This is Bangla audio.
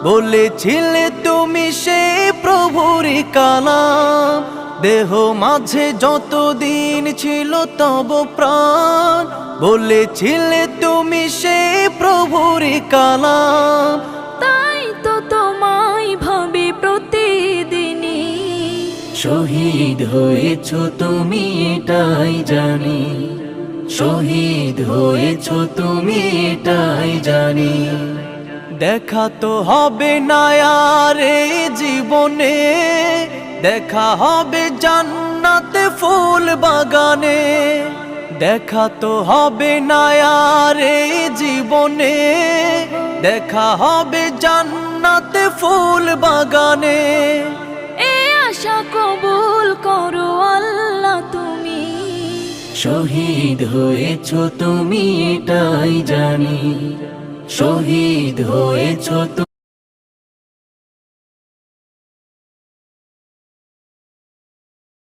বলেছিলে তুমি সে প্রভুর কালাম, দেহ মাঝে যতদিন ছিল তব প্রাণ। বলেছিলে তুমি সে প্রভুর কালাম, তাই তো তোমায় ভাবি প্রতিদিনই। শহীদ হয়েছ তুমি এটাই জানি, শহীদ হয়েছ তুমি এটাই জানি। দেখা তো হবে না আর এই জীবনে, দেখা হবে জান্নাতে ফুল বাগানে। দেখা তো হবে না আর এই জীবনে, দেখা হবে জান্নাতে ফুল বাগানে। এ আশা কবুল করো আল্লাহ তুমি। শহীদ হয়েছ তুমি এটাই জানি, শহীদ হয়েছ তুমি।